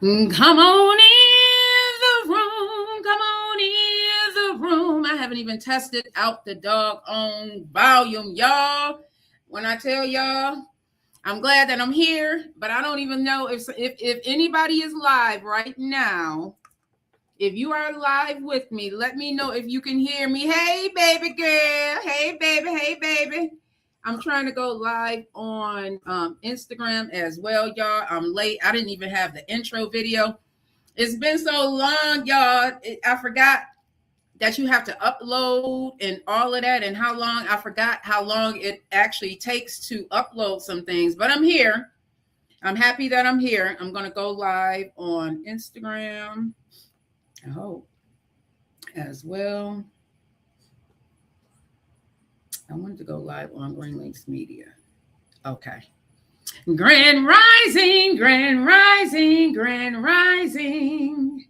Come on in the room. Come on in the room. I haven't even tested out the doggone volume, y'all. When I tell y'all, I'm glad that I'm here, but I don't even know if anybody is live right now. If you are live with me, let me know if you can hear me. Hey, baby girl. Hey, baby. Hey, baby. I'm trying to go live on Instagram as well, y'all. I'm late. I didn't even have the intro video. It's been so long, y'all. I forgot that you have to upload and all of that and how long. I forgot how long it actually takes to upload some things. But I'm here. I'm happy that I'm here. I'm going to go live on Instagram. I hope as well. I wanted to go live on Green Links Media. Okay. Grand Rising, Grand Rising, Grand Rising.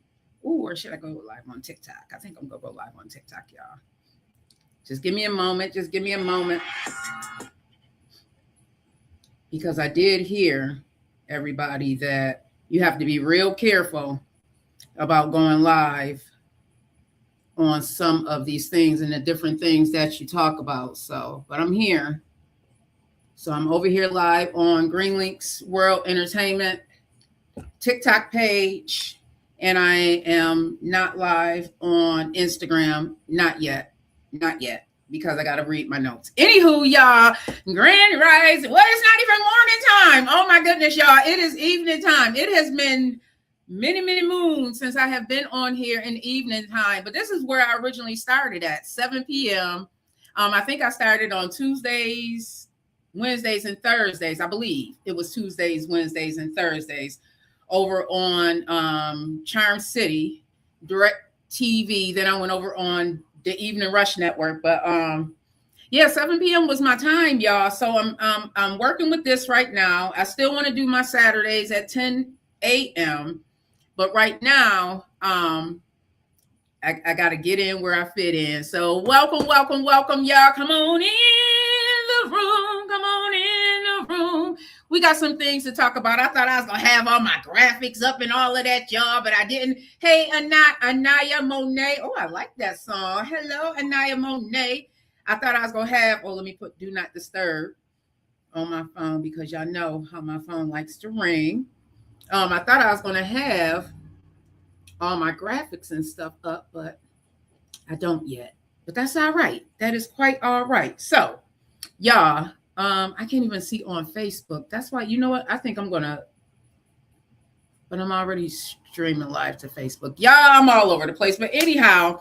Ooh, or should I go live on TikTok? I think I'm going to go live on TikTok, y'all. Just give me a moment. Just give me a moment. Because I did hear, everybody, that you have to be real careful about going live on some of these things and the different things that you talk about. So, but I'm here. So I'm over here live on Green Links World Entertainment TikTok page, and I am not live on Instagram. Not yet, because I got to read my notes. Anywho, y'all, Grand Rise. Well, it's not even morning time. Oh my goodness, y'all. It is evening time. It has been many moons since I have been on here in evening time, but this is where I originally started at 7 p.m. I think I started on Tuesdays, Wednesdays, and Thursdays. I believe it was Tuesdays, Wednesdays, and Thursdays over on Charm City Direct TV. Then I went over on the Evening Rush Network, but yeah, 7 p.m. was my time, y'all. So I'm working with this right now. I still want to do my Saturdays at 10 a.m. But right now, I got to get in where I fit in. So welcome, y'all. Come on in the room. Come on in the room. We got some things to talk about. I thought I was going to have all my graphics up and all of that, y'all, but I didn't. Hey, Anaya Monet. Oh, I like that song. Hello, Anaya Monet. I thought I was going to have, let me put Do Not Disturb on my phone because y'all know how my phone likes to ring. I thought I was going to have all my graphics and stuff up, but I don't yet. But that's all right. That is quite all right. So, y'all, I can't even see on Facebook. That's why, you know what? I think I'm going to, but I'm already streaming live to Facebook. Y'all, I'm all over the place. But anyhow,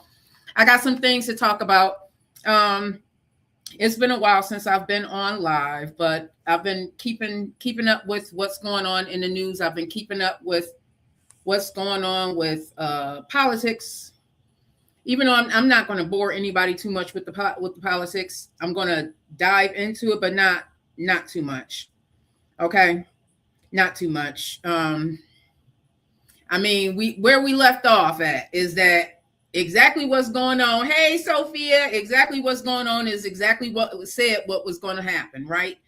I got some things to talk about. It's been a while since I've been on live, but I've been keeping up with what's going on in the news. I've been keeping up with what's going on with politics. Even though I'm not going to bore anybody too much with the politics, I'm going to dive into it, but not too much. Okay, not too much. I mean, where we left off at is that exactly what's going on. Hey, Sophia, exactly what's going on is exactly what was said, what was going to happen, right?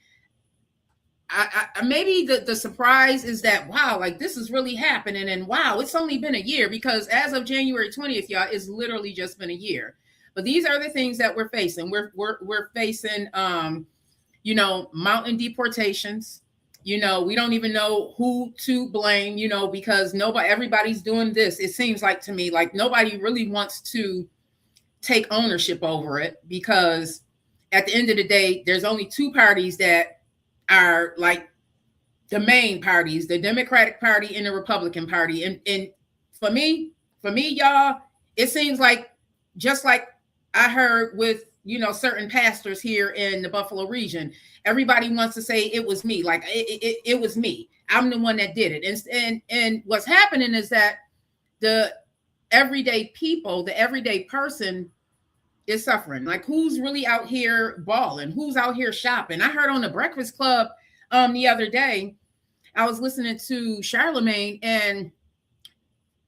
I maybe the surprise is that, wow, like this is really happening. And wow, it's only been a year, because as of January 20th, y'all, it's literally just been a year. But these are the things that we're facing. We're facing, mountain deportations. We don't even know who to blame, because everybody's doing this. It seems like to me, like nobody really wants to take ownership over it, because at the end of the day, there's only two parties that are like the main parties, the Democratic Party and the Republican Party. And for me, y'all, it seems like, just like I heard with, certain pastors here in the Buffalo region, everybody wants to say it was me. Like it was me. I'm the one that did it. And what's happening is that the everyday people, the everyday person is suffering. Like, who's really out here balling? Who's out here shopping? I heard on the Breakfast Club the other day, I was listening to Charlemagne, and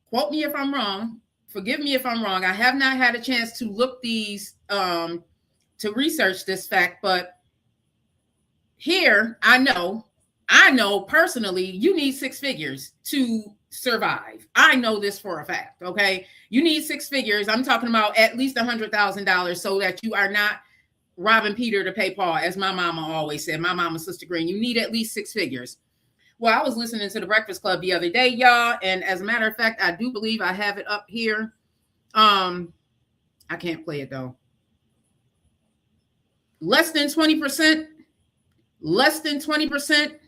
quote me if I'm wrong, forgive me if I'm wrong. I have not had a chance to look these, to research this fact, but here I know I know personally, you need six figures to survive. I know this for a fact. Okay. You need six figures. I'm talking about at least $100,000 so that you are not robbing Peter to pay Paul, as my mama always said. My mama, Sister Green, you need at least six figures. Well, I was listening to the Breakfast Club the other day, y'all. And as a matter of fact, I do believe I have it up here. I can't play it though. Less than 20%, less than 20%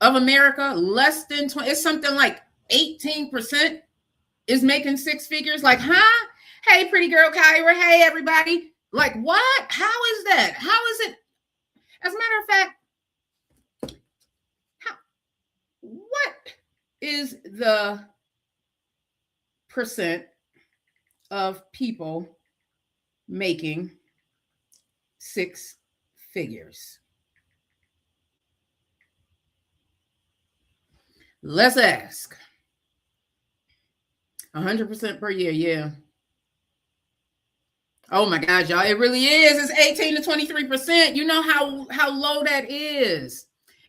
of America, less than 20, it's something like 18% is making six figures. Like, huh? Hey, pretty girl Kyra. Hey, everybody. Like, what? How is that? How is it? As a matter of fact, what is the percent of people making six figures? Let's ask. 100% per year, yeah. Oh my gosh, y'all, it really is. It's 18 to 23%. You know how low that is.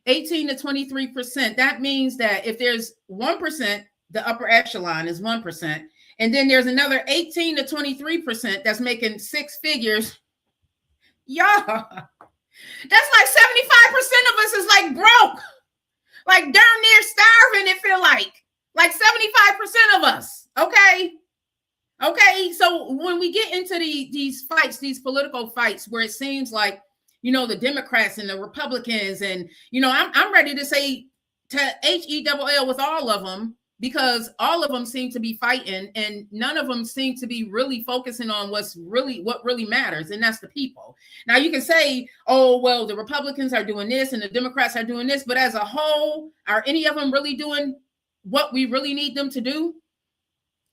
18 to 23%. That means that if there's 1%, the upper echelon is 1%. And then there's another 18 to 23% that's making six figures. Y'all, that's like 75% of us is like broke. Like darn near starving, it feel like 75% of us. Okay. So when we get into these fights, these political fights, where it seems like, you know, the Democrats and the Republicans, and, you know, I'm ready to say to HELL with all of them, because all of them seem to be fighting and none of them seem to be really focusing on what really matters. And that's the people. Now you can say, oh, well, the Republicans are doing this and the Democrats are doing this, but as a whole, are any of them really doing what we really need them to do?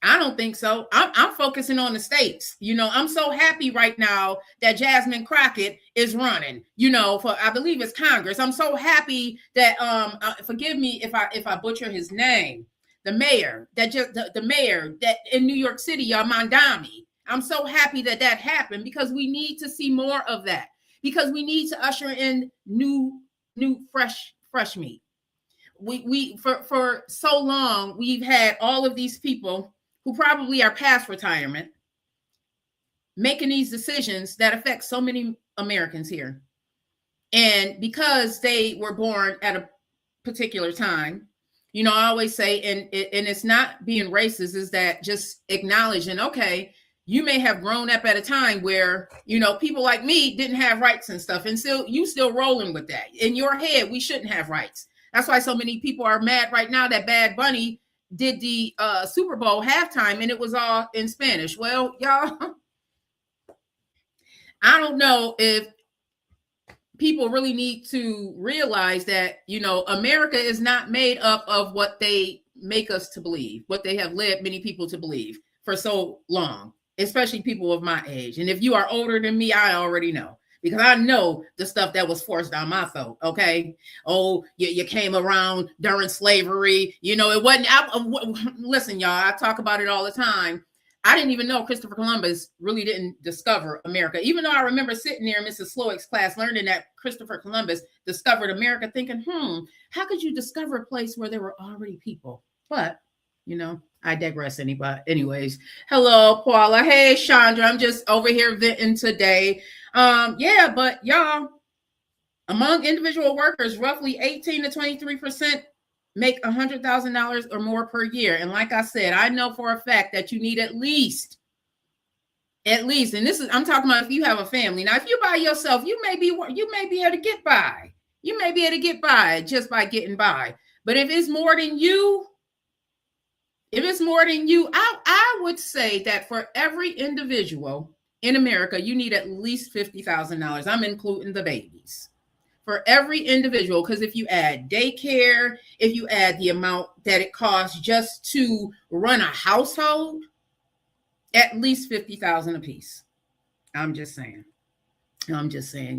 I don't think so. I'm focusing on the states. You know, I'm so happy right now that Jasmine Crockett is running, you know, for, I believe it's Congress. I'm so happy that, forgive me if I butcher his name, the mayor the mayor that in New York City, Mandami. I'm so happy that happened, because we need to see more of that, because we need to usher in new fresh meat. We for so long, we've had all of these people who probably are past retirement making these decisions that affect so many Americans here. And because they were born at a particular time, you know, I always say, and it's not being racist, is that just acknowledging, okay, you may have grown up at a time where, you know, people like me didn't have rights and stuff. And you still rolling with that. In your head, we shouldn't have rights. That's why so many people are mad right now that Bad Bunny did the Super Bowl halftime and it was all in Spanish. Well, y'all, I don't know if people really need to realize that, you know, America is not made up of what they make us to believe, what they have led many people to believe for so long, especially people of my age. And if you are older than me, I already know, because I know the stuff that was forced down my throat. Okay. Oh, you came around during slavery. You know, it wasn't. Listen, y'all, I talk about it all the time. I didn't even know Christopher Columbus really didn't discover America, even though I remember sitting there in Mrs. Slowick's class learning that Christopher Columbus discovered America, thinking, how could you discover a place where there were already people? But, you know, I digress. Anyways, hello, Paula. Hey, Chandra. I'm just over here venting today. Yeah, but y'all, among individual workers, roughly 18 to 23% make $100,000 or more per year. And like I said, I know for a fact that you need at least, and this is, I'm talking about if you have a family. Now, if you're by yourself, you may be able to get by. You may be able to get by just by getting by. But if it's more than you, I would say that for every individual in America, you need at least $50,000. I'm including the babies. For every individual, because if you add daycare, if you add the amount that it costs just to run a household, at least $50,000 a piece. I'm just saying,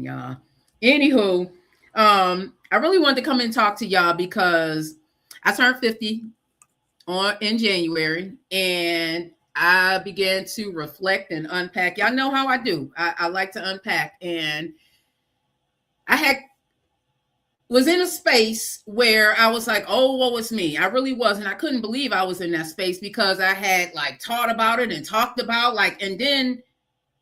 y'all. Anywho, I really wanted to come and talk to y'all because I turned 50 in January, and I began to reflect and unpack. Y'all know how I do. I like to unpack, and I had was in a space where I was like, oh, what was me? I really wasn't. I couldn't believe I was in that space because I had like taught about it and talked about like, and then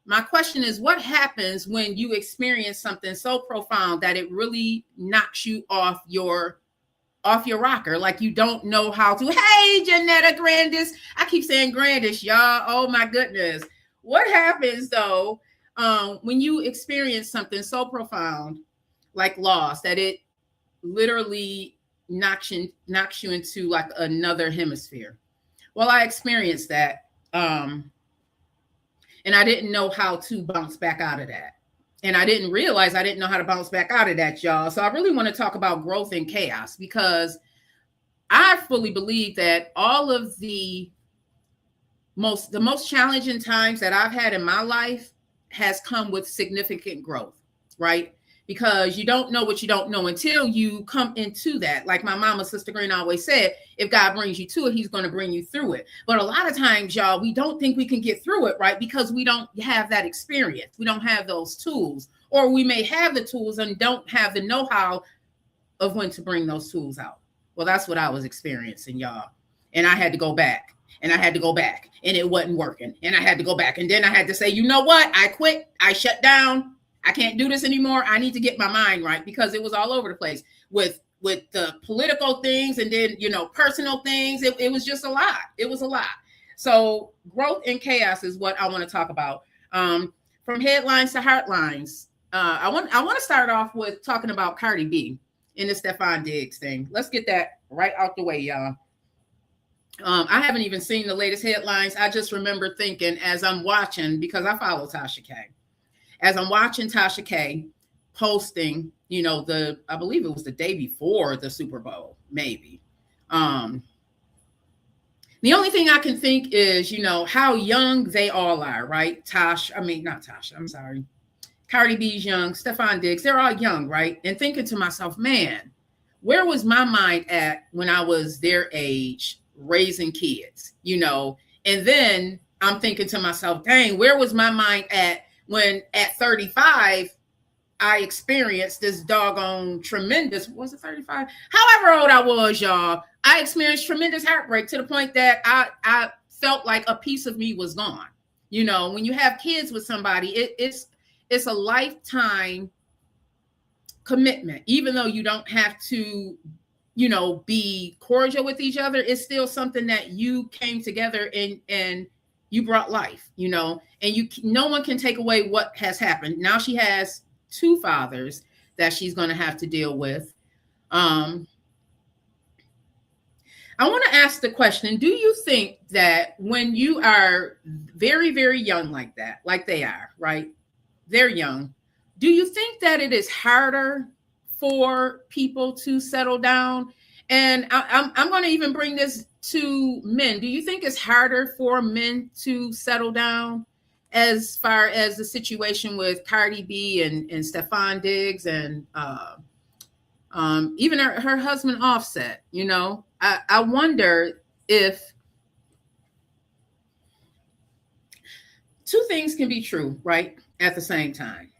my question is, what happens when you experience something so profound that it really knocks you off your rocker? Like you don't know how to. Hey, Janetta Grandis. I keep saying Grandis, y'all. Oh my goodness. What happens though when you experience something so profound like loss that it literally knocks you into like another hemisphere? Well, I experienced that. And I didn't know how to bounce back out of that. And I didn't realize I didn't know how to bounce back out of that, y'all. So I really want to talk about growth and chaos because I fully believe that all of the most challenging times that I've had in my life has come with significant growth, right? Because you don't know what you don't know until you come into that. Like my mama, Sister Green, always said, if God brings you to it, he's going to bring you through it. But a lot of times, y'all, we don't think we can get through it, right? Because we don't have that experience. We don't have those tools. Or we may have the tools and don't have the know-how of when to bring those tools out. Well, that's what I was experiencing, y'all. And I had to go back. And I had to go back. And it wasn't working. And I had to go back. And then I had to say, you know what? I quit. I shut down. I can't do this anymore. I need to get my mind right because it was all over the place with the political things and then, personal things. It was just a lot. It was a lot. So growth and chaos is what I want to talk about. From headlines to heartlines. I want to start off with talking about Cardi B and the Stefan Diggs thing. Let's get that right out the way, y'all. I haven't even seen the latest headlines. I just remember thinking as I'm watching, because I follow Tasha K. As I'm watching Tasha K posting, I believe it was the day before the Super Bowl, maybe. The only thing I can think is, how young they all are, right? Cardi B's young, Stefan Diggs, they're all young, right? And thinking to myself, man, where was my mind at when I was their age raising kids, And then I'm thinking to myself, dang, where was my mind at when at 35, I experienced this doggone tremendous, was it 35? However old I was, y'all, I experienced tremendous heartbreak to the point that I felt like a piece of me was gone. When you have kids with somebody, it's a lifetime commitment, even though you don't have to, be cordial with each other. It's still something that you came together and you brought life, and no one can take away what has happened. Now she has two fathers that she's going to have to deal with. I want to ask the question, do you think that when you are very, very young like that, like they are, right? They're young. Do you think that it is harder for people to settle down? And I'm going to even bring this to men. Do you think it's harder for men to settle down as far as the situation with Cardi B and Stefan Diggs and even her husband Offset? I wonder if two things can be true, right, at the same time.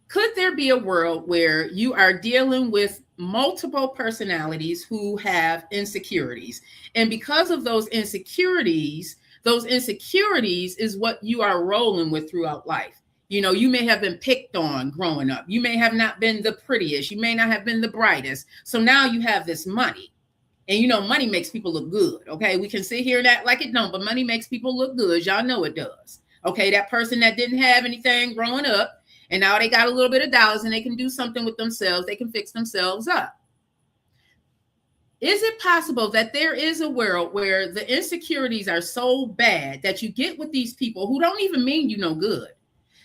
Could there be a world where you are dealing with multiple personalities who have insecurities? And because of those insecurities is what you are rolling with throughout life. You may have been picked on growing up. You may have not been the prettiest. You may not have been the brightest. So now you have this money. And money makes people look good. Okay. We can sit here and act like it don't, but money makes people look good. Y'all know it does. Okay. That person that didn't have anything growing up, and now they got a little bit of dollars and they can do something with themselves. They can fix themselves up. Is it possible that there is a world where the insecurities are so bad that you get with these people who don't even mean you no good?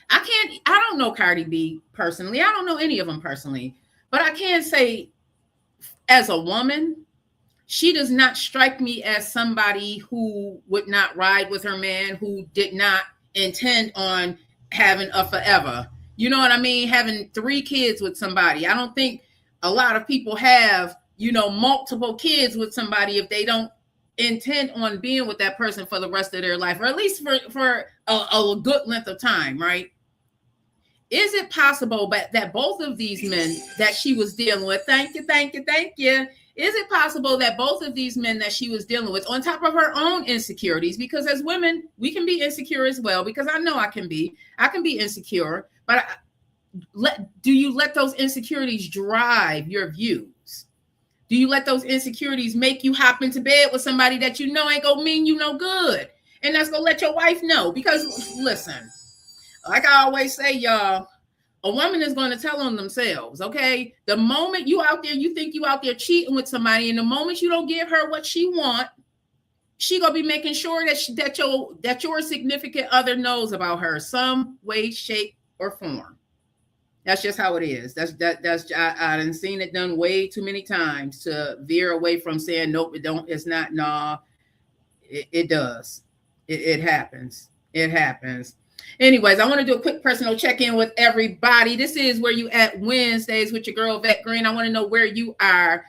I don't know Cardi B personally. I don't know any of them personally, but I can say as a woman, she does not strike me as somebody who would not ride with her man, who did not intend on having a forever. You know what I mean? Having 3 kids with somebody. I don't think a lot of people have, multiple kids with somebody if they don't intend on being with that person for the rest of their life, or at least for a good length of time, right? is it possible that both of these men that she was dealing with, thank you, is it possible that both of these men that she was dealing with, on top of her own insecurities, because as women, we can be insecure as well, because I know I can be insecure, but do you let those insecurities drive your views? Do you let those insecurities make you hop into bed with somebody that you know ain't gonna mean you no good? And that's gonna let your wife know. Because listen, like I always say, y'all, a woman is going to tell on themselves, okay? The moment you out there, you think you out there cheating with somebody, and the moment you don't give her what she want, she gonna be making sure that your significant other knows about her some way, shape, or form. That's just how it is. That's I done seen it done way too many times to veer away from saying nope, it don't. It's not. Nah, it does. It happens. It happens. Anyways, I want to do a quick personal check-in with everybody. This is Where You At Wednesdays with your girl, Vette Green. I want to know where you are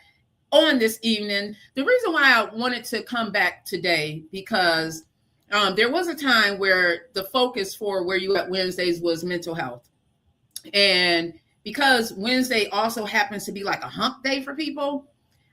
on this evening. The reason why I wanted to come back today, because there was a time where the focus for Where You At Wednesdays was mental health. And because Wednesday also happens to be like a hump day for people,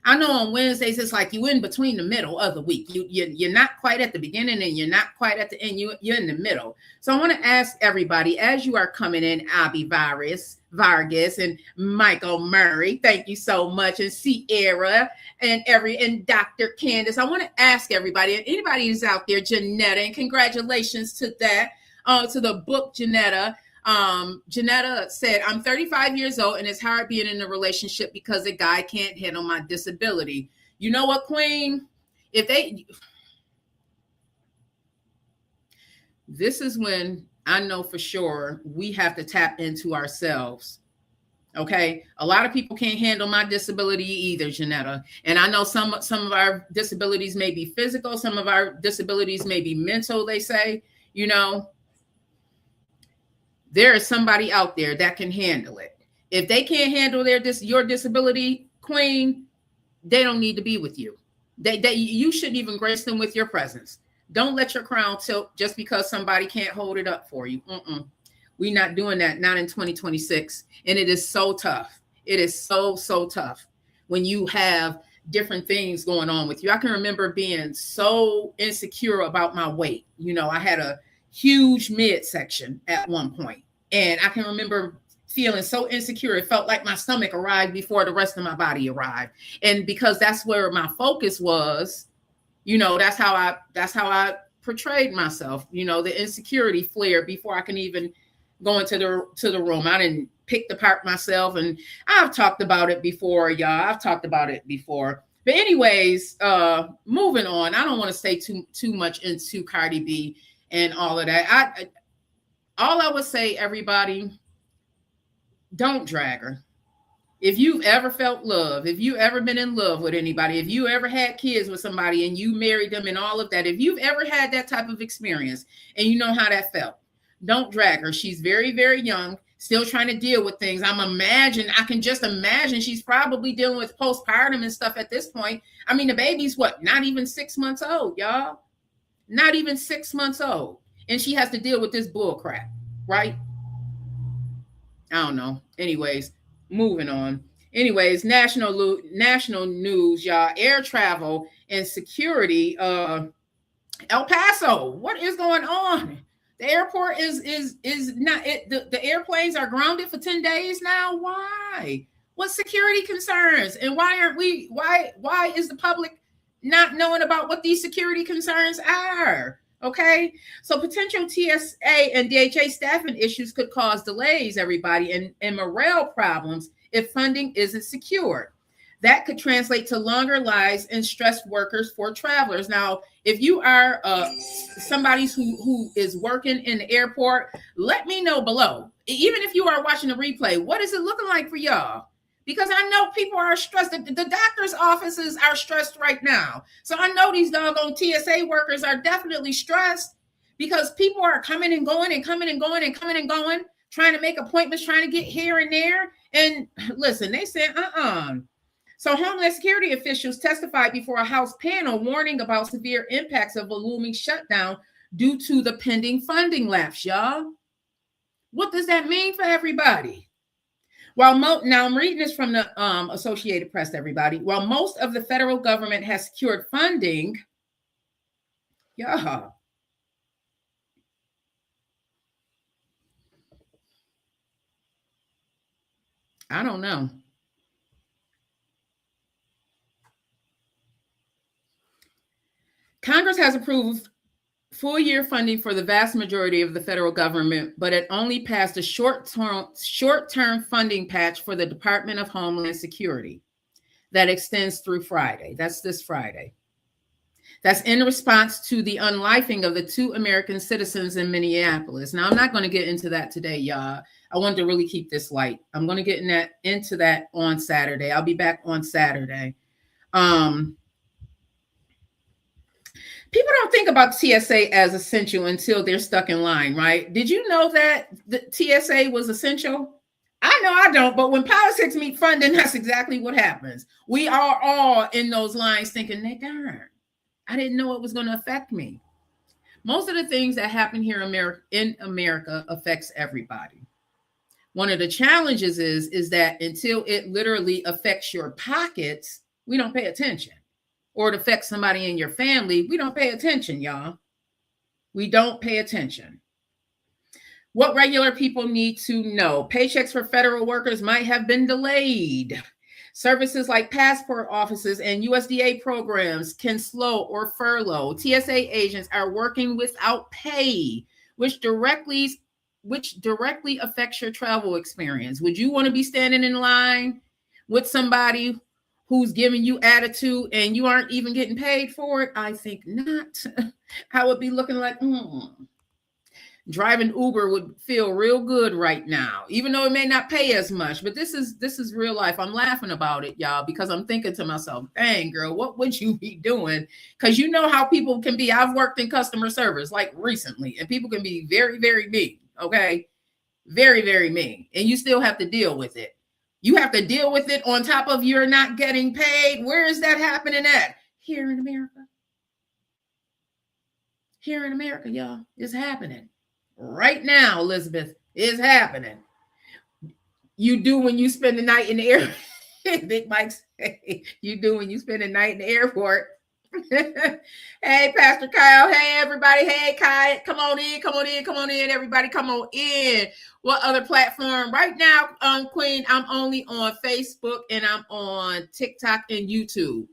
I know on Wednesdays, it's like you in between the middle of the week. You're not quite at the beginning and you're not quite at the end. You're in the middle. So I want to ask everybody, as you are coming in, Abby Vargas and Michael Murray, thank you so much, and Sierra and Dr. Candace. I want to ask everybody, and anybody who's out there, Janetta, and congratulations to that, to the book, Janetta. Janetta said, I'm 35 years old and it's hard being in a relationship because a guy can't handle my disability. You know what, Queen? This is when I know for sure we have to tap into ourselves. Okay. A lot of people can't handle my disability either, Janetta. And I know some of our disabilities may be physical. Some of our disabilities may be mental, they say, there is somebody out there that can handle it. If they can't handle your disability, Queen, they don't need to be with you. You shouldn't even grace them with your presence. Don't let your crown tilt just because somebody can't hold it up for you. We're not doing that, not in 2026. And it is so tough. It is so tough when you have different things going on with you. I can remember being so insecure about my weight. I had a huge midsection at one point. And I can remember feeling so insecure. It felt like my stomach arrived before the rest of my body arrived. And because that's where my focus was, that's how I portrayed myself. The insecurity flared before I can even go into the room. I didn't pick the part myself. And I've talked about it before, y'all. But anyways, moving on. I don't want to stay too much into Cardi B and all of that. All I would say, everybody, don't drag her. If you've ever felt love, if you've ever been in love with anybody, if you ever had kids with somebody and you married them and all of that, if you've ever had that type of experience and you know how that felt, don't drag her. She's very, very young, still trying to deal with things. I can just imagine she's probably dealing with postpartum and stuff at this point. I mean, the baby's not even 6 months old, y'all. Not even 6 months old. And she has to deal with this bull crap, right? I don't know. Anyways, moving on. Anyways, national news, y'all. Air travel and security. El Paso, what is going on? The airport is not. The airplanes are grounded for 10 days now. Why? What security concerns? And why aren't we? Why is the public not knowing about what these security concerns are? Okay, so potential TSA and DHA staffing issues could cause delays, everybody, and morale problems if funding isn't secured. That could translate to longer lives and stressed workers for travelers. Now, if you are somebody who is working in the airport, let me know below. Even if you are watching the replay, what is it looking like for y'all? Because I know people are stressed. The doctor's offices are stressed right now. So I know these doggone TSA workers are definitely stressed because people are coming and going and coming and going and coming and going, trying to make appointments, trying to get here and there. And listen, they said, So Homeland Security officials testified before a House panel warning about severe impacts of a looming shutdown due to the pending funding lapse, y'all. What does that mean for everybody? Now I'm reading this from the Associated Press, everybody. While most of the federal government has secured funding, I don't know. Congress has approved full-year funding for the vast majority of the federal government, but it only passed a short-term funding patch for the Department of Homeland Security that extends through Friday. That's this Friday. That's in response to the unlifing of the 2 American citizens in Minneapolis. Now, I'm not going to get into that today, y'all. I wanted to really keep this light. I'm going to get into that on Saturday. I'll be back on Saturday. People don't think about TSA as essential until they're stuck in line, right? Did you know that the TSA was essential? I know I don't, but when politics meet funding, that's exactly what happens. We are all in those lines thinking, darn, I didn't know it was going to affect me. Most of the things that happen here in America affects everybody. One of the challenges is that until it literally affects your pockets, we don't pay attention. Or it affects somebody in your family, we don't pay attention, y'all. We don't pay attention. What regular people need to know: paychecks for federal workers might have been delayed. Services like passport offices and USDA programs can slow or furlough. TSA agents are working without pay, which directly affects your travel experience. Would you want to be standing in line with somebody who's giving you attitude and you aren't even getting paid for it? I think not. I would be looking like, driving Uber would feel real good right now, even though it may not pay as much. But this is real life. I'm laughing about it, y'all, because I'm thinking to myself, dang, girl, what would you be doing? Because you know how people can be. I've worked in customer service like recently, and people can be very, very mean, okay? Very, very mean. And you still have to deal with it. You have to deal with it on top of you're not getting paid. Where is that happening at? Here in America. Here in America, y'all. It's happening. Right now, Elizabeth, it's happening. You do when you spend the night in the airport. Big Mike say, you do when you spend the night in the airport. Hey, Pastor Kyle. Hey, everybody. Hey, Kai. Come on in. Everybody, come on in. What other platform? Right now, Queen, I'm only on Facebook and I'm on TikTok and YouTube.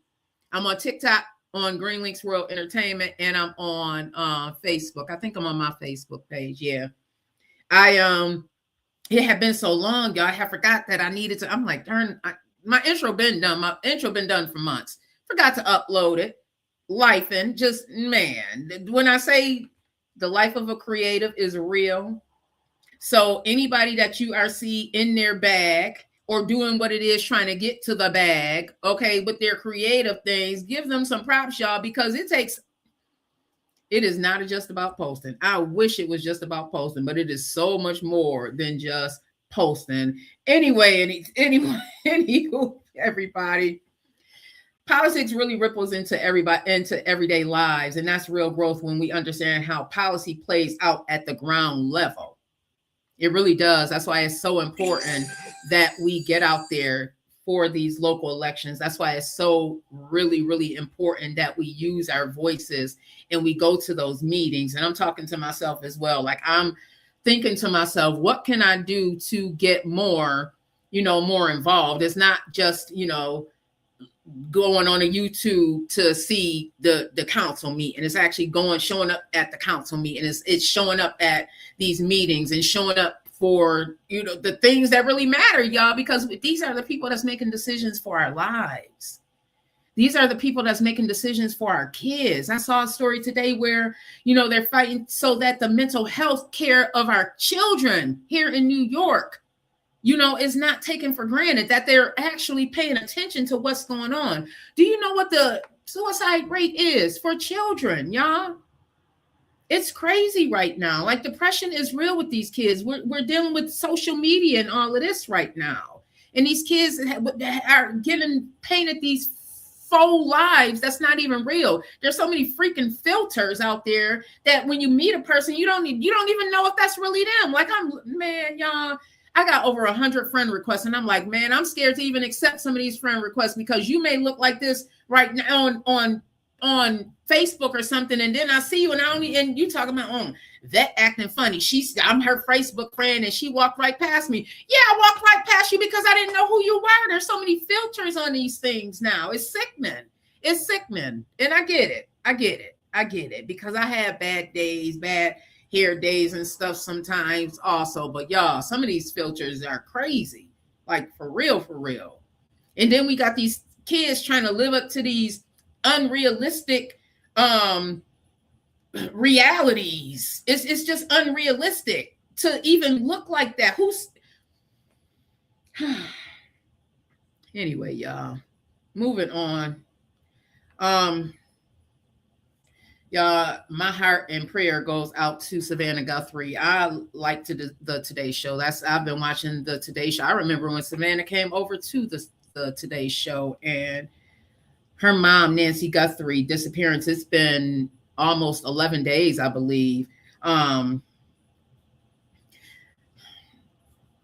I'm on TikTok on Green Links World Entertainment, and I'm on Facebook. I think I'm on my Facebook page. Yeah. It had been so long, y'all. I have forgot that I needed to. I'm like, darn, my intro been done. My intro been done for months. Forgot to upload it. Life and just, man, when I say the life of a creative is real. So anybody that you are see in their bag or doing what it is trying to get to the bag, okay, with their creative things, give them some props, y'all, because it is not just about posting. I wish it was just about posting, but it is so much more than just posting. Anyway, everybody, politics really ripples into everyday lives, and that's real growth when we understand how policy plays out at the ground level. It really does. That's why it's so important that we get out there for these local elections. That's why it's so really, really important that we use our voices and we go to those meetings. And I'm talking to myself as well. Like, I'm thinking to myself, what can I do to get more involved? It's not just, going on a YouTube to see the council meeting. It's actually showing up at the council meeting. It's showing up at these meetings and showing up for, the things that really matter, y'all, because these are the people that's making decisions for our lives. These are the people that's making decisions for our kids. I saw a story today where, they're fighting so that the mental health care of our children here in New York, is not taken for granted, that they're actually paying attention to what's going on. Do you know what the suicide rate is for children, y'all? It's crazy right now. Like, depression is real with these kids. We're dealing with social media and all of this right now. And these kids are getting painted these faux lives that's not even real. There's so many freaking filters out there that when you meet a person, you don't even know if that's really them. Like, man, y'all, I got over 100 friend requests, and I'm like, man, I'm scared to even accept some of these friend requests because you may look like this right now on Facebook or something, and then I see you and you talking about that acting funny. I'm her Facebook friend, and she walked right past me. Yeah, I walked right past you because I didn't know who you were. There's so many filters on these things now. It's sickening. And I get it because I have bad days, bad hair days and stuff sometimes also. But y'all, some of these filters are crazy, like for real. And then we got these kids trying to live up to these unrealistic realities. It's just unrealistic to even look like that. Anyway, y'all, moving on. Y'all, my heart and prayer goes out to Savannah Guthrie. I like the Today Show. I've been watching the Today Show. I remember when Savannah came over to the Today Show, and her mom, Nancy Guthrie, disappearance. It's been almost 11 days, I believe.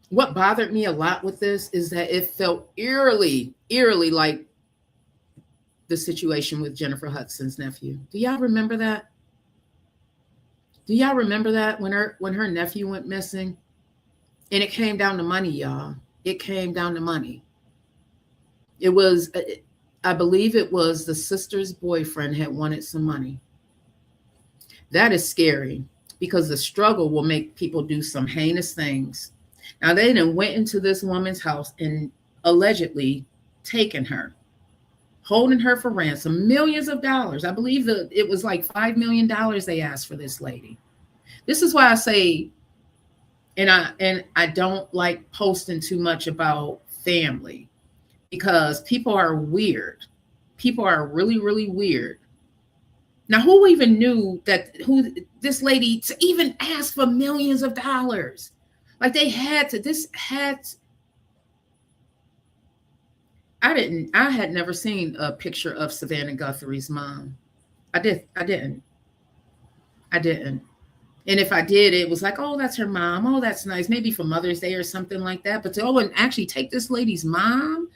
What bothered me a lot with this is that it felt eerily like the situation with Jennifer Hudson's nephew. Do y'all remember that? When her nephew went missing? And it came down to money, y'all. It came down to money. It was, I believe it was the sister's boyfriend had wanted some money. That is scary because the struggle will make people do some heinous things. Now, they then went into this woman's house and allegedly taken her, holding her for ransom, millions of dollars. I believe that it was like $5 million they asked for this lady. This is why I say, and I don't like posting too much about family because people are weird. People are really, really weird. Now, who even knew who this lady to even ask for millions of dollars? Like I had never seen a picture of Savannah Guthrie's mom. I didn't. And if I did, it was like, oh, that's her mom. Oh, that's nice. Maybe for Mother's Day or something like that. But and actually take this lady's mom?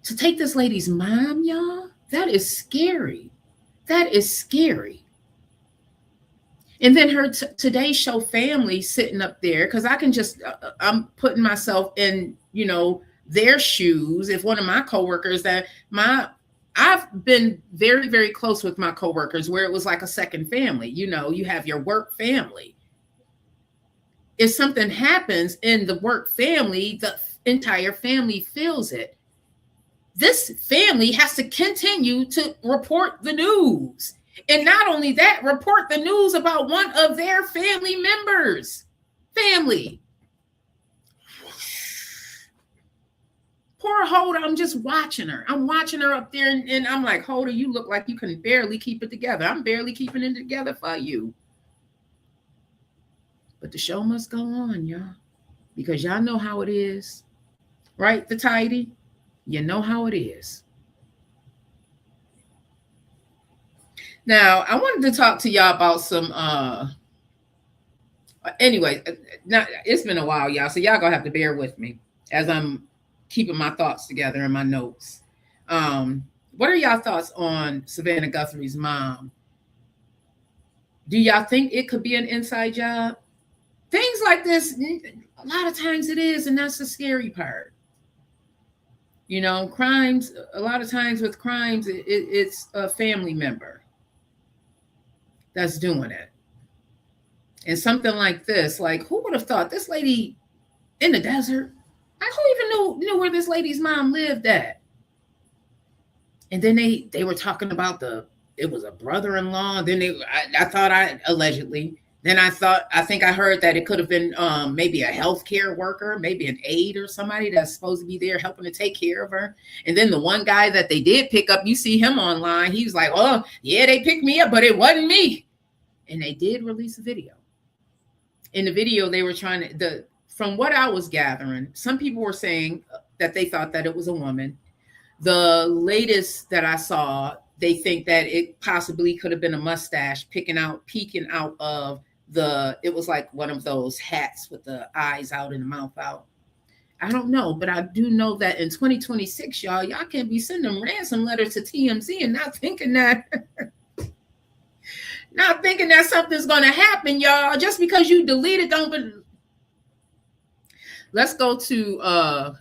To take this lady's mom, y'all? That is scary. And then her Today Show family sitting up there, because I can just, I'm putting myself in, their shoes. If one of my coworkers I've been very, very close with my coworkers where it was like a second family. You have your work family. If something happens in the work family, the entire family feels it. This family has to continue to report the news. And not only that, report the news about one of their family members. Family. Poor Hoda, I'm just watching her. I'm watching her up there, and I'm like, Hoda, you look like you can barely keep it together. I'm barely keeping it together for you. But the show must go on, y'all. Because y'all know how it is. Right, the tidy? You know how it is. Now, I wanted to talk to y'all about some, anyway, now, it's been a while, y'all, so y'all gonna have to bear with me as I'm keeping my thoughts together in my notes. What are y'all thoughts on Savannah Guthrie's mom? Do y'all think it could be an inside job? Things like this, a lot of times it is, and that's the scary part. Crimes, a lot of times with crimes, it's a family member that's doing it. And something like this, like, who would have thought this lady in the desert? Like, who even knew where this lady's mom lived at? And then they were talking about it was a brother-in-law. Then allegedly. Then I think I heard that it could have been maybe a healthcare worker, maybe an aide or somebody that's supposed to be there helping to take care of her. And then the one guy that they did pick up, you see him online. He was like, oh, yeah, they picked me up, but it wasn't me. And they did release a video. In the video, they were from what I was gathering, some people were saying that they thought that it was a woman. The latest that I saw, they think that it possibly could have been a mustache peeking out of it was like one of those hats with the eyes out and the mouth out. I don't know, but I do know that in 2026, y'all can't be sending ransom letters to TMZ and not thinking that something's going to happen, y'all. Just because you delete it, don't. Let's go to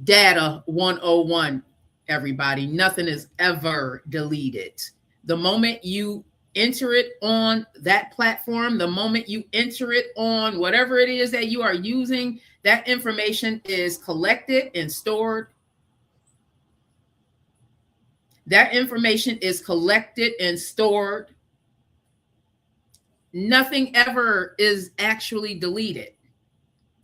data 101, everybody. Nothing is ever deleted. The moment you enter it on that platform, the moment you enter it on whatever it is that you are using, that information is collected and stored. That information is collected and stored. Nothing ever is actually deleted.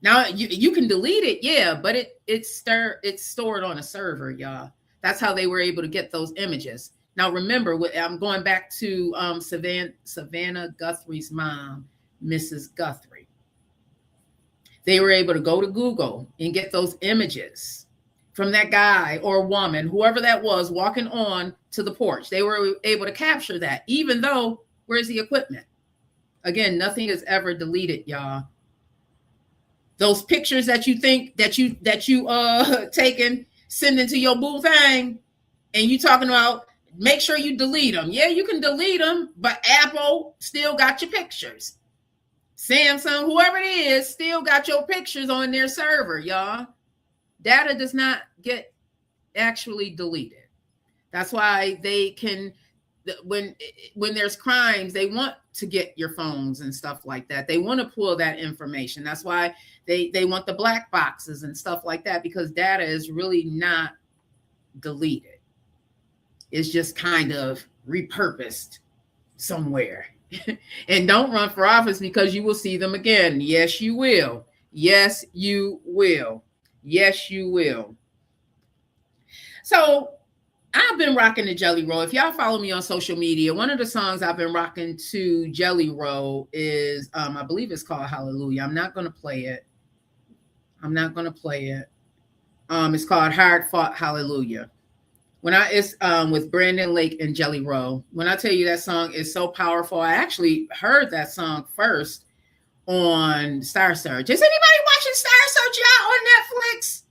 Now you can delete it, yeah, but it's stored on a server, y'all. That's how they were able to get those images. Now remember, I'm going back to Savannah Guthrie's mom, Mrs. Guthrie. They were able to go to Google and get those images from that guy or woman, whoever that was, walking on to the porch. They were able to capture that, even though where's the equipment? Again, nothing is ever deleted, y'all. Those pictures that you think that you taken, sending to your boo thing, and you talking about make sure you delete them. Yeah, you can delete them, but Apple still got your pictures. Samsung, whoever it is, still got your pictures on their server, y'all. Data does not get actually deleted. That's why they can, when there's crimes, they want to get your phones and stuff like that. They want to pull that information. That's why they want the black boxes and stuff like that, because data is really not deleted. It's just kind of repurposed somewhere. And don't run for office because you will see them again. Yes, you will. Yes, you will. Yes, you will. So I've been rocking the Jelly Roll. If y'all follow me on social media, one of the songs I've been rocking to Jelly Roll is, I believe it's called Hallelujah. I'm not going to play it. It's called Hard Fought Hallelujah. It's with Brandon Lake and Jelly Roll. When I tell you that song is so powerful, I actually heard that song first on Star Search. Is anybody watching Star Search, y'all, on Netflix?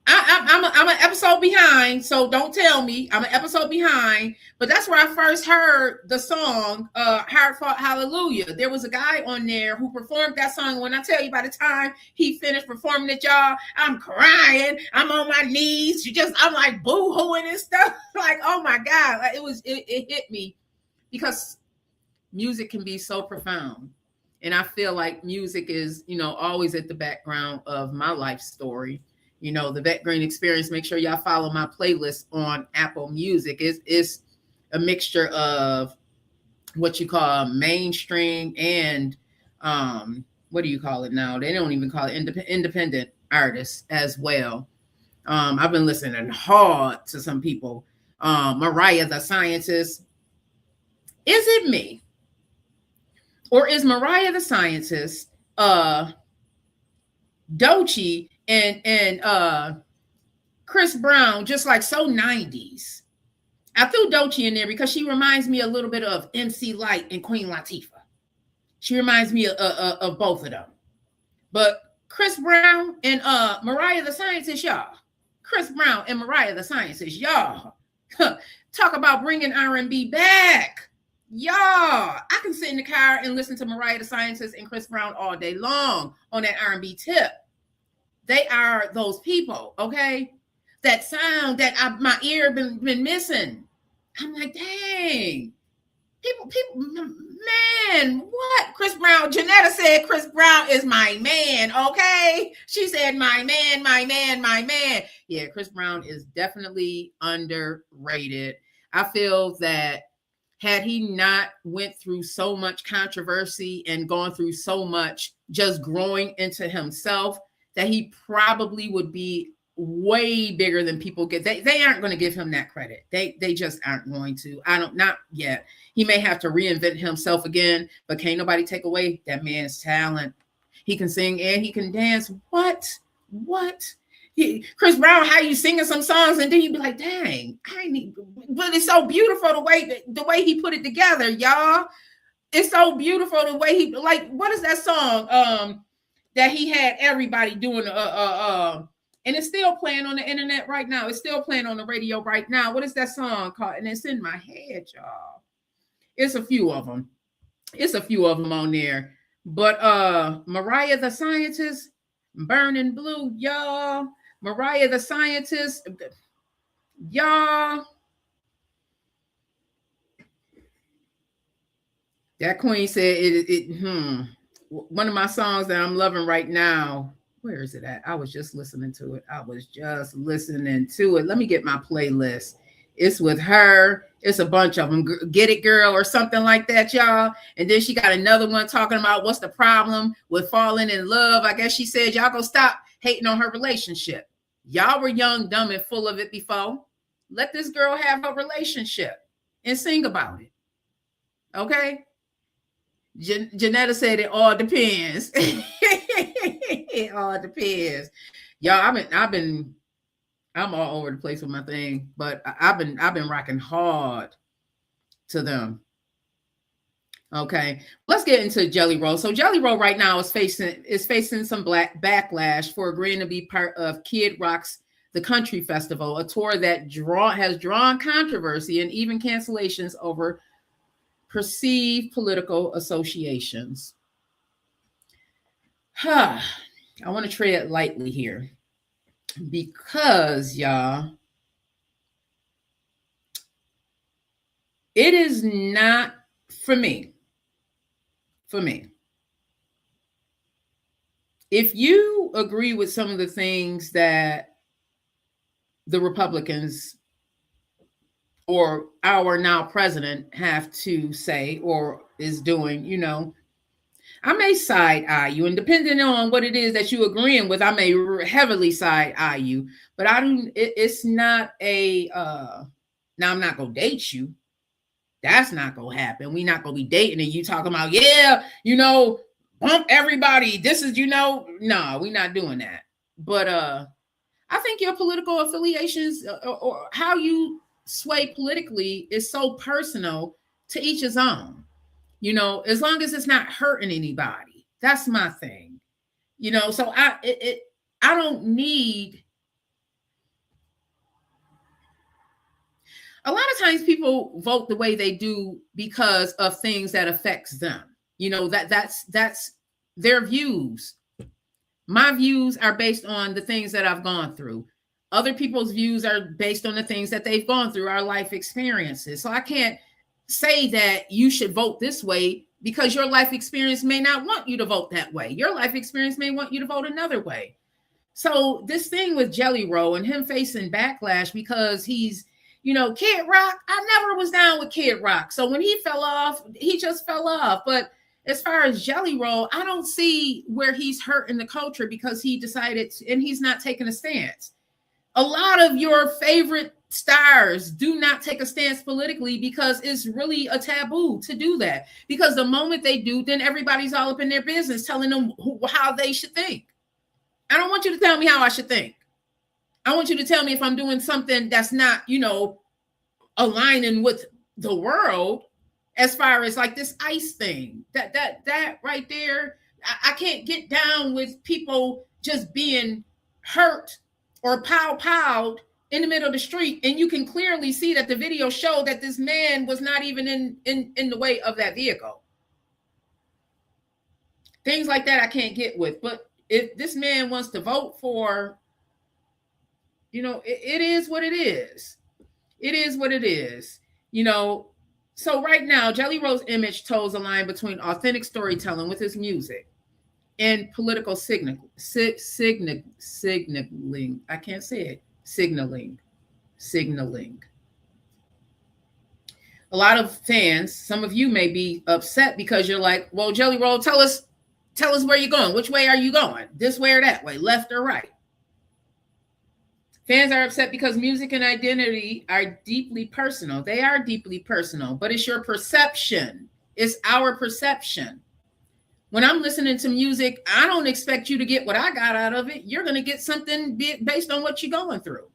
I'm an episode behind, so don't tell me. I'm an episode behind, but that's where I first heard the song Hard Fought Hallelujah. There was a guy on there who performed that song. When I tell you, by the time he finished performing it, y'all, I'm crying. I'm on my knees. I'm like boo-hooing and stuff. Like, oh my God. Like, it hit me because music can be so profound. And I feel like music is, always at the background of my life story. The Vette Green Experience. Make sure y'all follow my playlist on Apple Music. It's a mixture of what you call mainstream and what do you call it now? They don't even call it independent artists as well. I've been listening hard to some people. Mariah the Scientist. Is it me? Or is Mariah the Scientist Doechii and Chris Brown just like so 90s? I threw Doechii in there because she reminds me a little bit of MC Lyte and Queen Latifah. She reminds me of both of them. But Chris Brown and Mariah the Scientist, y'all. Chris Brown and Mariah the Scientist, y'all. Talk about bringing R&B back. Y'all, I can sit in the car and listen to Mariah the Scientist and Chris Brown all day long on that R&B tip. They are those people, okay? That sound that my ear been missing. I'm like, dang. People, man, what? Chris Brown, Janetta said Chris Brown is my man, okay? She said, my man, my man, my man. Yeah, Chris Brown is definitely underrated. I feel that had he not went through so much controversy and gone through so much just growing into himself, that he probably would be way bigger than people get. They aren't going to give him that credit. They just aren't going to. Not yet. He may have to reinvent himself again, but can't nobody take away that man's talent. He can sing and he can dance. What? Chris Brown, how you singing some songs, and then you be like, dang, I need, but it's so beautiful the way he put it together, y'all. It's so beautiful the way he, like, what is that song that he had everybody doing and it's still playing on the internet right now. It's still playing on the radio right now. What is that song called? And it's in my head, y'all. It's a few of them. It's a few of them on there. But Mariah the Scientist, Burning Blue, y'all. Mariah the Scientist, y'all. That queen said one of my songs that I'm loving right now. Where is it at? I was just listening to it. Let me get my playlist. It's with her. It's a bunch of them. Get It Girl or something like that, y'all. And then she got another one talking about what's the problem with falling in love. I guess she said, y'all go stop hating on her relationship. Y'all were young, dumb, and full of it before. Let this girl have a relationship and sing about it. Okay? Janetta said it all depends. It all depends. Y'all, I'm all over the place with my thing, but I've been rocking hard to them. Okay, let's get into Jelly Roll. So Jelly Roll right now is facing some backlash for agreeing to be part of Kid Rock's The Country Festival, a tour that has drawn controversy and even cancellations over perceived political associations. I want to tread lightly here because, y'all, it is not for me. If you agree with some of the things that the Republicans or our now president have to say or is doing, I may side eye you, and depending on what it is that you agreeing with, I may heavily side eye you. But it's not a. Now I'm not gonna date you. That's not gonna happen. We're not gonna be dating and you talking about bump everybody. This is no, we're not doing that. But I think your political affiliations or how you sway politically is so personal. To each his own. As long as it's not hurting anybody, that's my thing. So I don't need. A lot of times people vote the way they do because of things that affects them. That's their views. My views are based on the things that I've gone through. Other people's views are based on the things that they've gone through, our life experiences. So I can't say that you should vote this way because your life experience may not want you to vote that way. Your life experience may want you to vote another way. So this thing with Jelly Roll and him facing backlash because he's, Kid Rock, I never was down with Kid Rock. So when he fell off, he just fell off. But as far as Jelly Roll, I don't see where he's hurting the culture because he decided, and he's not taking a stance. A lot of your favorite stars do not take a stance politically because it's really a taboo to do that. Because the moment they do, then everybody's all up in their business telling them how they should think. I don't want you to tell me how I should think. I want you to tell me if I'm doing something that's not, aligning with the world as far as like this ICE thing. That right there, I can't get down with people just being hurt or pow-powed in the middle of the street, and you can clearly see that the video showed that this man was not even in the way of that vehicle. Things like that I can't get with. But if this man wants to vote for, it is what it is. It is what it is. So right now, Jelly Roll's image toes a line between authentic storytelling with his music and political signaling. I can't say it. Signaling. A lot of fans, some of you may be upset because you're like, well, Jelly Roll, tell us where you're going. Which way are you going? This way or that way? Left or right? Fans are upset because music and identity are deeply personal. They are deeply personal, but it's your perception. It's our perception. When I'm listening to music, I don't expect you to get what I got out of it. You're going to get something based on what you're going through,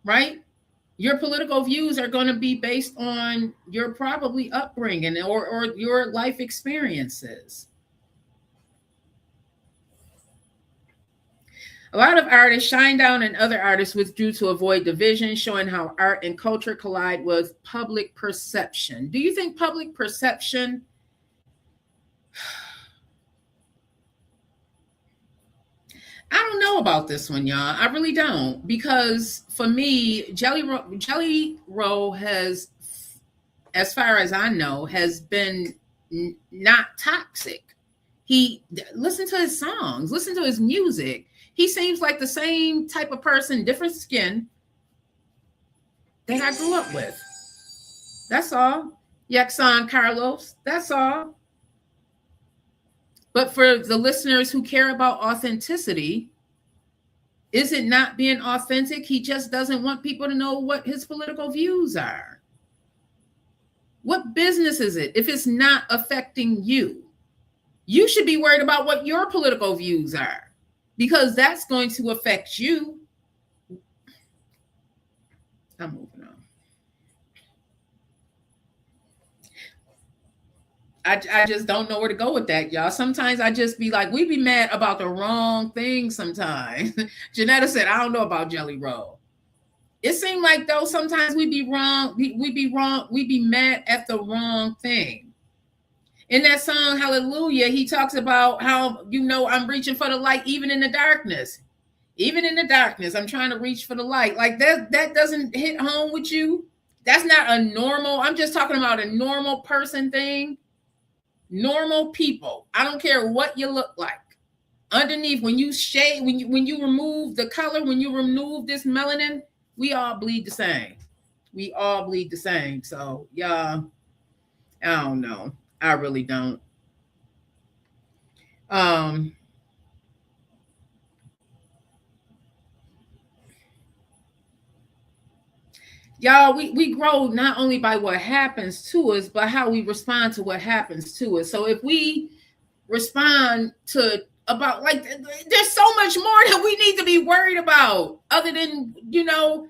right? Your political views are going to be based on your probably upbringing or your life experiences. A lot of artists, Shutdown and other artists withdrew to avoid division, showing how art and culture collide with public perception. Do you think public perception... I don't know about this one, y'all. I really don't, because for me, Jelly Roll has, as far as I know, has been not toxic. Listen to his songs, listen to his music. He seems like the same type of person, different skin, that I grew up with. That's all. Yaxon Carlos, that's all. But for the listeners who care about authenticity, is it not being authentic? He just doesn't want people to know what his political views are. What business is it if it's not affecting you? You should be worried about what your political views are, because that's going to affect you. I'm moving on. I just don't know where to go with that, y'all. Sometimes I just be like, we be mad about the wrong thing sometimes. Janetta said, I don't know about Jelly Roll. It seemed like, though, sometimes we be wrong. We be mad at the wrong thing. In that song, Hallelujah, he talks about how, I'm reaching for the light, even in the darkness. Even in the darkness, I'm trying to reach for the light. Like that doesn't hit home with you. That's not a normal, I'm just talking about a normal person thing. Normal people. I don't care what you look like. Underneath, when you shade, when you remove the color, when you remove this melanin, we all bleed the same. We all bleed the same. So, yeah, I don't know. I really don't. Y'all, we grow not only by what happens to us, but how we respond to what happens to us. So if we respond to about, like, there's so much more that we need to be worried about other than, y'all,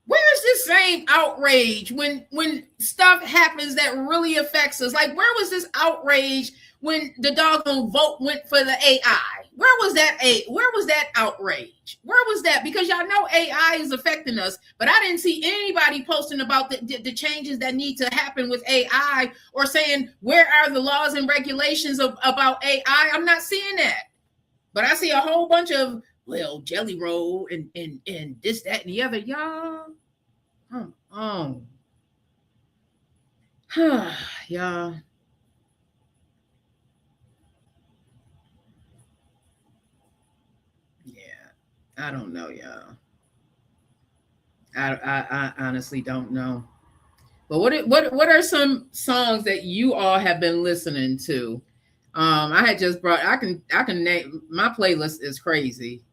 where's this same outrage when stuff happens that really affects us? Like, where was this outrage when the doggone vote went for the AI? Where was that outrage? Where was that? Because y'all know AI is affecting us, but I didn't see anybody posting about the changes that need to happen with AI, or saying, where are the laws and regulations about AI? I'm not seeing that. But I see a whole bunch of, well, Jelly Roll and this, that, and the other. Y'all, come on. Y'all. I don't know, y'all. I honestly don't know. But what are some songs that you all have been listening to? I had just brought. I can name, my playlist is crazy,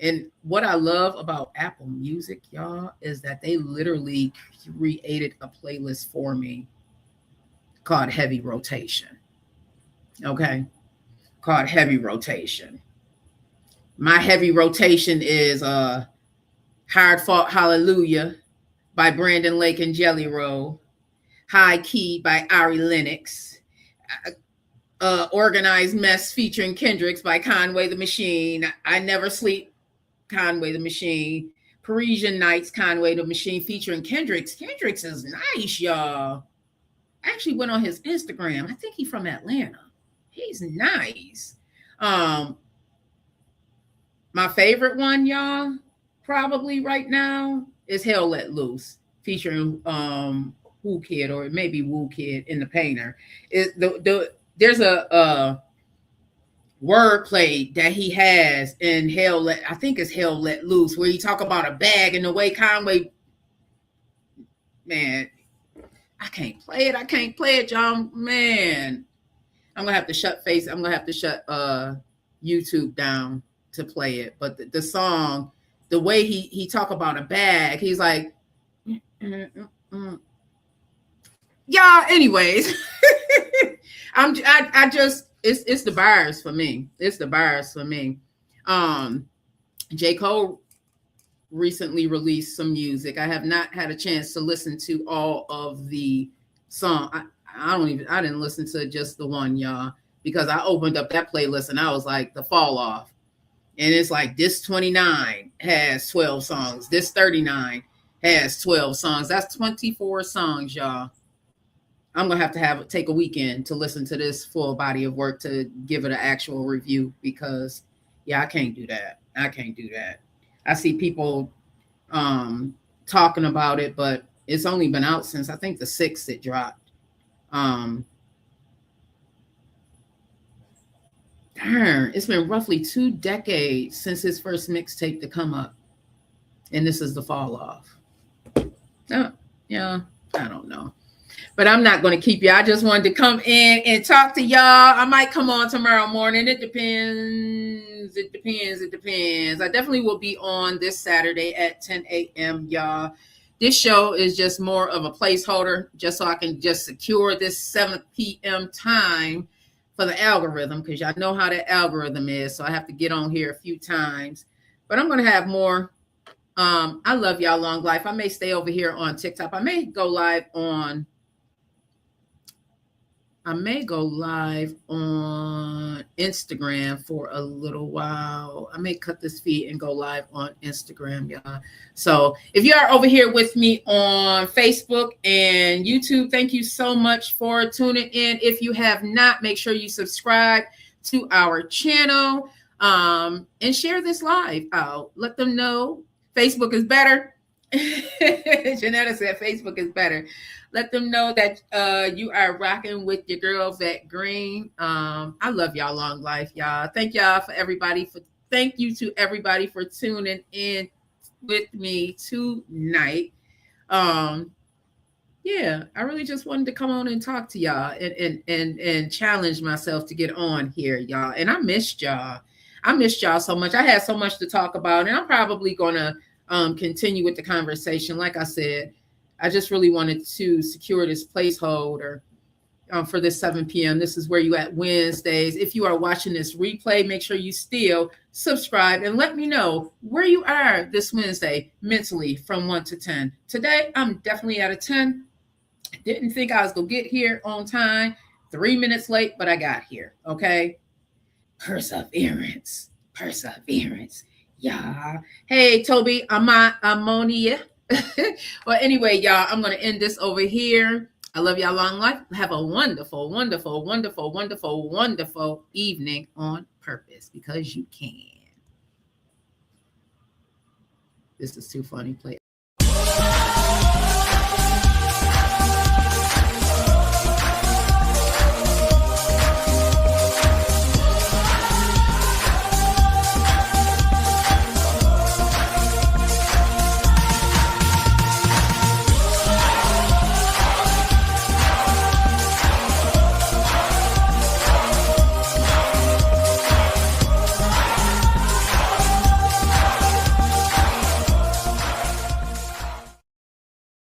and what I love about Apple Music, y'all, is that they literally created a playlist for me called Heavy Rotation. Okay, called Heavy Rotation. My heavy rotation is Hard Fought Hallelujah by Brandon Lake and Jelly Roll, High Key by Ari Lennox, Organized Mess featuring Kendricks by Conway the Machine, I Never Sleep, Conway the Machine, Parisian Nights, Conway the Machine featuring Kendricks. Kendricks is nice, y'all. I actually went on his Instagram. I think he's from Atlanta. He's nice. My favorite one, y'all, probably right now, is Hell Let Loose, featuring Woo Kid, or maybe Woo Kid in the Painter. There's a wordplay that he has in I think it's Hell Let Loose, where he talk about a bag, and the way Conway, man, I can't play it, y'all. Man, I'm gonna have to shut YouTube down to play it. But the song, the way he talk about a bag, he's like, y'all. Anyways, I just it's the buyers for me. It's the buyers for me. J. Cole recently released some music. I have not had a chance to listen to all of the song. I didn't listen to just the one, y'all, because I opened up that playlist and I was like, the fall off. And it's like this 29 has 12 songs. This 39 has 12 songs. That's 24 songs, y'all. I'm gonna have to take a weekend to listen to this full body of work to give it an actual review, because yeah, I can't do that. I can't do that. I see people talking about it, but it's only been out since I think the 6th it dropped. Darn, it's been roughly 2 decades since his first mixtape to come up, and this is the fall off. Yeah, I don't know, but I'm not going to keep you. I just wanted to come in and talk to y'all. I might come on tomorrow morning. It depends. It depends. I definitely will be on this Saturday at 10 a.m. y'all. This show is just more of a placeholder, just so I can just secure this 7 p.m. time for the algorithm, because y'all know how that algorithm is. So I have to get on here a few times, but I'm going to have more. I love y'all. Long life. I may stay over here on TikTok. I may go live on Instagram for a little while. I may cut this feed and go live on Instagram, y'all. So if you are over here with me on Facebook and YouTube, thank you so much for tuning in. If you have not, make sure you subscribe to our channel, and share this live out. Let them know Facebook is better. Janetta said Facebook is better. Let them know that you are rocking with your girl Vette Green. I love y'all. Long life, y'all. Thank y'all for everybody. Thank you to everybody for tuning in with me tonight. Yeah, I really just wanted to come on and talk to y'all and challenge myself to get on here, y'all. And I missed y'all. I missed y'all so much. I had so much to talk about, and I'm probably gonna continue with the conversation. Like I said, I just really wanted to secure this placeholder for this 7 p.m. This is where you at Wednesdays. If you are watching this replay, make sure you still subscribe and let me know where you are this Wednesday mentally from 1 to 10. Today, I'm definitely at a 10. Didn't think I was going to get here on time. 3 minutes late, but I got here. Okay. Perseverance. Yeah. Hey, Toby, Ammonia. Well, anyway, y'all, I'm going to end this over here. I love y'all. Long life. Have a wonderful, wonderful, wonderful, wonderful, wonderful evening on purpose, because you can. This is too funny. Play.